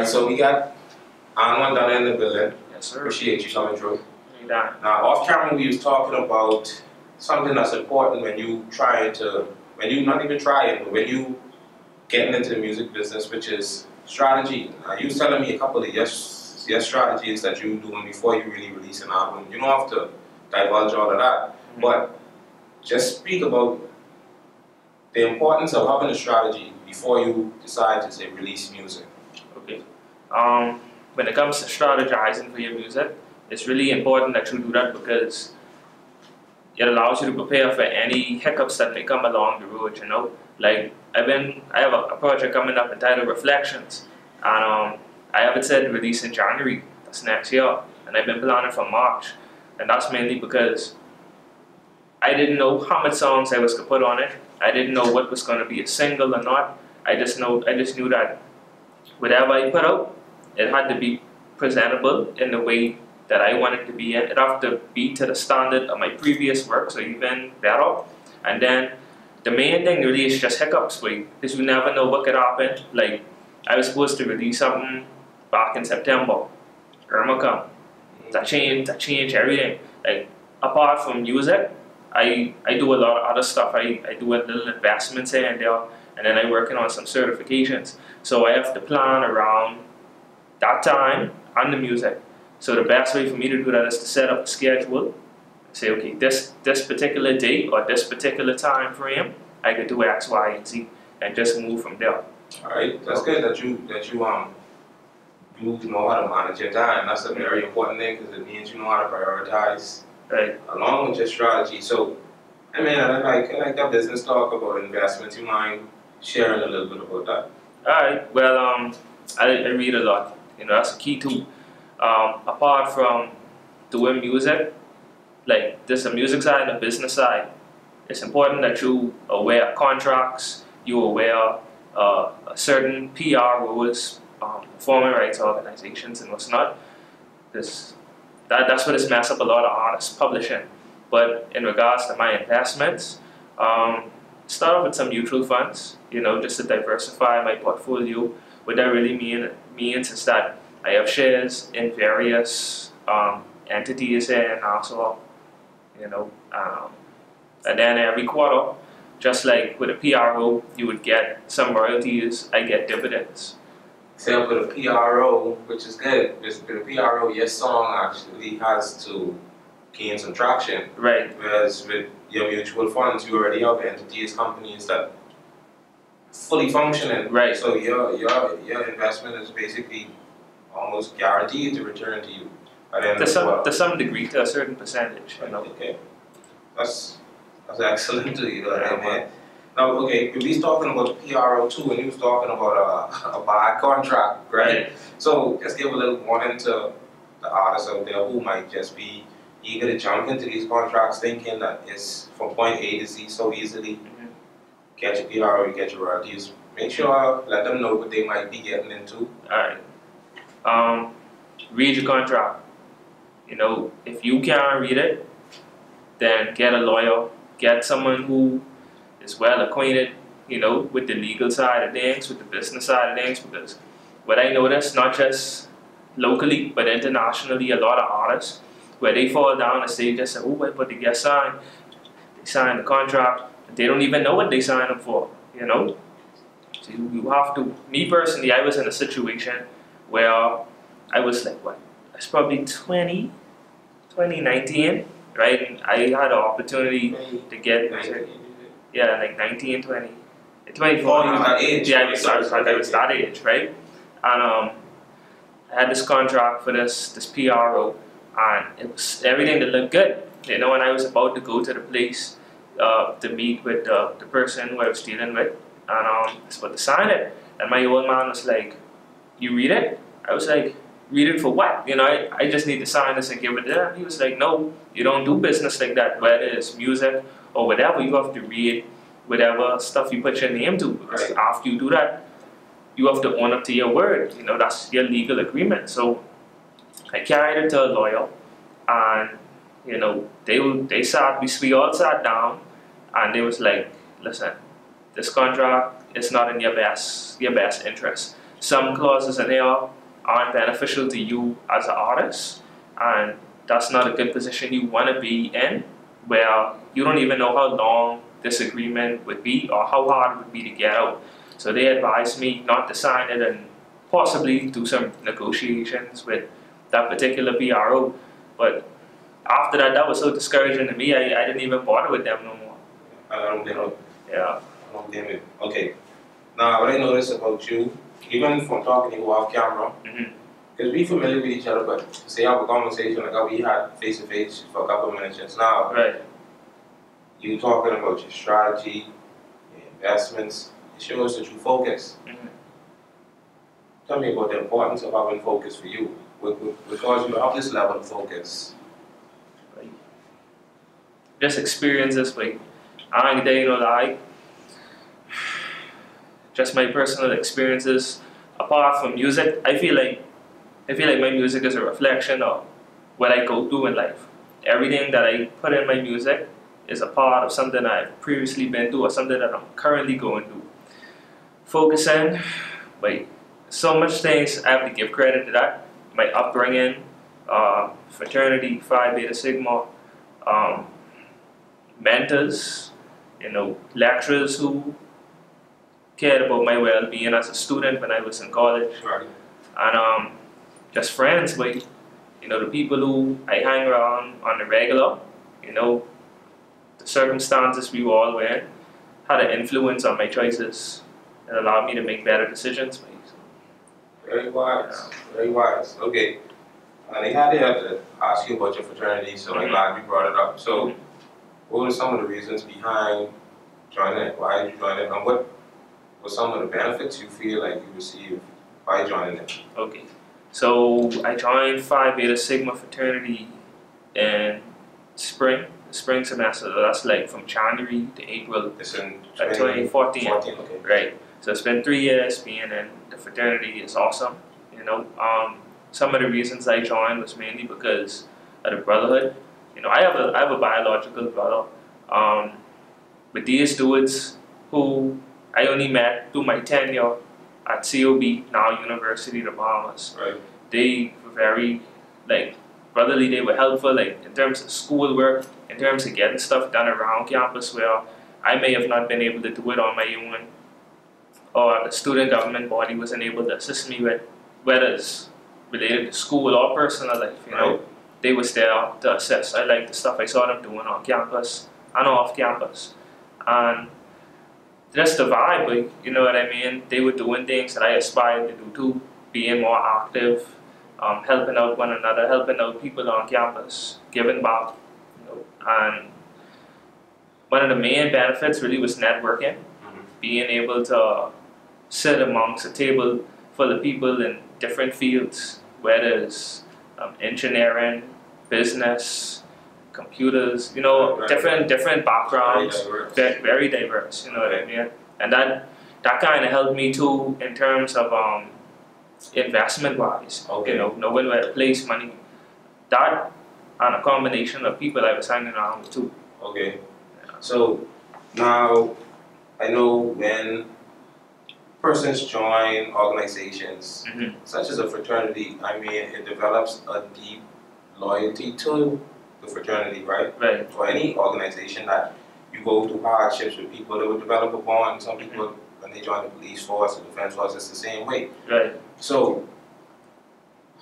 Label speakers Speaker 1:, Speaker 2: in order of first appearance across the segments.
Speaker 1: so we got Anwan down in the building.
Speaker 2: Yes, sir.
Speaker 1: Appreciate you coming through.
Speaker 2: Yeah.
Speaker 1: Now, off camera, we was talking about something that's important when you not even trying, but when you getting into the music business, which is strategy. Now, you was telling me a couple of your strategies that you doing before you really release an album. You don't have to divulge all of that, but just speak about the importance of having a strategy before you decide to say release music.
Speaker 2: Okay. When it comes to strategizing for your music, it's really important that you do that because it allows you to prepare for any hiccups that may come along the road, you know. Like, I have a project coming up entitled Reflections, and I have it set to release in January, that's next year, and I've been planning for March, and that's mainly because I didn't know how much songs I was going to put on it. I didn't know what was going to be a single or not. I just knew that whatever I put out, it had to be presentable in the way that I want it to be. It had to be to the standard of my previous works or even better. And then the main thing really is just hiccups, because you never know what could happen. Like, I was supposed to release something back in September. Irma come. That changed everything. Like, apart from music, I do a lot of other stuff. I do a little investments here and there, and then I'm working on some certifications. So I have to plan around that time and the music. So the best way for me to do that is to set up a schedule. Say, okay, this particular date or this particular time frame, I could do X, Y, and Z, and just move from there.
Speaker 1: All right, that's good that you know how to manage your time. That's a very important thing because it means you know how to prioritize.
Speaker 2: Right.
Speaker 1: Along with your strategy. So, I mean, I like that business talk about investments. You mind sharing a little bit about that?
Speaker 2: Alright, well, I read a lot. You know, that's the key too. Apart from doing music, like there's a music side and a business side. It's important that you are aware of contracts, you're aware of certain PR rules, performing rights organizations and what's not. That's what has messed up a lot of artists, publishing. But in regards to my investments, start off with some mutual funds, you know, just to diversify my portfolio. What that really means is that I have shares in various entities here in Nassau, you know, and then every quarter, just like with a PRO, you would get some royalties, I get dividends.
Speaker 1: Except with a PRO, which is good, because with a PRO, your song actually has to gain some traction.
Speaker 2: Right.
Speaker 1: Whereas with your mutual funds, you already have entities, companies that fully functioning.
Speaker 2: Right.
Speaker 1: So your investment is basically almost guaranteed to return to you.
Speaker 2: To some degree, to a certain percentage. You know.
Speaker 1: Okay. That's excellent to you, man. Now, okay, we was talking about PRO too, and you was talking about a bad contract, right? So just give a little warning to the artists out there who might just be eager to jump into these contracts thinking that it's from point A to Z so easily. Get your PRO, you get your royalties. Make sure, let them know what they might be getting into.
Speaker 2: Alright. Read your contract. You know, if you can't read it, then get a lawyer. Get someone who is well acquainted, you know, with the legal side of things, with the business side of things, because what I noticed, not just locally, but internationally, a lot of artists, where they fall down and say just, oh, but they get signed. They sign the contract, they don't even know what they signed up for, you know? So you have to, me personally, I was in a situation where I was like, what, it's probably 2019, right? And I had an opportunity to get, yeah, like 19, 20, 24.
Speaker 1: You was that age?
Speaker 2: Yeah, I was that age, right? And I had this contract for this PRO, and it was everything that looked good, you know. And I was about to go to the place to meet with the person who I was dealing with, and I was about to sign it. And my old man was like, "You read it?" I was like, "Read it for what? You know, I just need to sign this and give it to them." He was like, "No, you don't do business like that. Whether it's music or whatever, you have to read whatever stuff you put your name to, because after you do that, you have to own up to your word. You know, that's your legal agreement." So I carried it to a lawyer, and you know, we all sat down, and they was like, "Listen, this contract is not in your best interest. Some clauses in there aren't beneficial to you as an artist, and that's not a good position you want to be in, where you don't even know how long this agreement would be or how hard it would be to get out. So they advised me not to sign it and possibly do some negotiations with that particular PRO. But after that, that was so discouraging to me, I didn't even bother with them no more.
Speaker 1: I don't blame you.
Speaker 2: Yeah.
Speaker 1: I don't blame you. Okay. Now, what I noticed about you, even from talking to you off camera, because we familiar with each other, but to say have a conversation like how we had face to face for a couple of minutes just now,
Speaker 2: Right.
Speaker 1: you talking about your strategy, your investments, it shows that you focus. Tell me about the importance of having focus for you, because you have this level of focus.
Speaker 2: Right. Just experiences, like, I ain't day no lie. Just my personal experiences. Apart from music, I feel like my music is a reflection of what I go through in life. Everything that I put in my music is a part of something I've previously been through or something that I'm currently going through. Focusing, like, so much things I have to give credit to that. My upbringing, fraternity, Phi Beta Sigma, mentors, lecturers who cared about my well-being as a student when I was in college,
Speaker 1: Right.
Speaker 2: and just friends, like, the people who I hang around on the regular, the circumstances we were all in had an influence on my choices and allowed me to make better decisions.
Speaker 1: Very wise. Very wise. Okay. And I had to ask you about your fraternity, so I'm glad you brought it up. So, what were some of the reasons behind joining it? Why did you join it? And what were some of the benefits you feel like you received by joining it?
Speaker 2: Okay. So, I joined Phi Beta Sigma fraternity in spring semester. So that's like from January to April.
Speaker 1: It's in
Speaker 2: 2014.
Speaker 1: 14, okay.
Speaker 2: Right. So it's been 3 years being in the fraternity. Is awesome. Some of the reasons I joined was mainly because of the brotherhood. I have a biological brother. But these dudes who I only met through my tenure at COB, now University of the Bahamas.
Speaker 1: Right.
Speaker 2: They were very, brotherly. They were helpful, in terms of schoolwork, in terms of getting stuff done around campus where I may have not been able to do it on my own, or the student government body wasn't able to assist me with, whether it's related to school or personal life.
Speaker 1: Right.
Speaker 2: They was there to assist. I liked the stuff I saw them doing on campus and off campus, and just the vibe, you know what I mean? They were doing things that I aspired to do too, being more active, helping out one another, helping out people on campus, giving back, and one of the main benefits really was networking, being able to sit amongst a table full of people in different fields, whether it's engineering, business, computers, different backgrounds, very diverse, you know what I mean? And that kind of helped me too in terms of investment wise,
Speaker 1: Okay.
Speaker 2: knowing where to place money. That and a combination of people I was hanging around with too.
Speaker 1: Okay. So now I know when persons join organizations such as a fraternity, it develops a deep loyalty to the fraternity, right?
Speaker 2: Right.
Speaker 1: For any organization that you go through hardships with people, they will develop a bond. Some people, when they join the police force, the defense force, it's the same way.
Speaker 2: Right.
Speaker 1: So,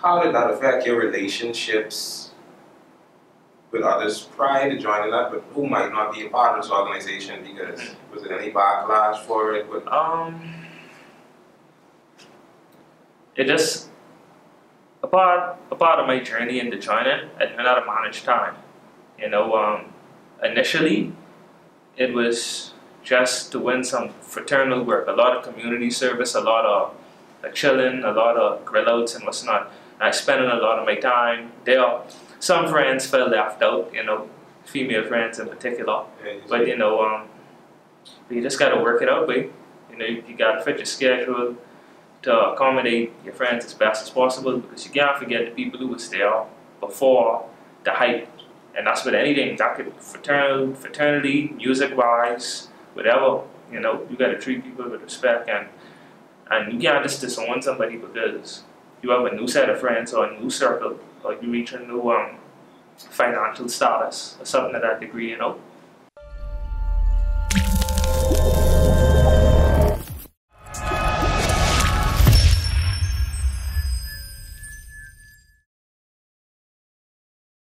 Speaker 1: how did that affect your relationships with others prior to joining that, but who might not be a part of this organization? Because was there any backlash for it?
Speaker 2: It just a part of my journey into joining. I learned how to manage time. Initially, it was just doing some fraternal work, a lot of community service, a lot of chilling, a lot of grill outs and what's not. I spent a lot of my time there. Some friends felt left out, female friends in particular. But you just gotta work it out, babe. You gotta fit your schedule to accommodate your friends as best as possible, because you can't forget the people who was there before the hype. And that's with anything, that could fraternity, music-wise, whatever. You gotta treat people with respect, and you can't just disown somebody because you have a new set of friends or a new circle, or you reach a new financial status or something to that degree, you know.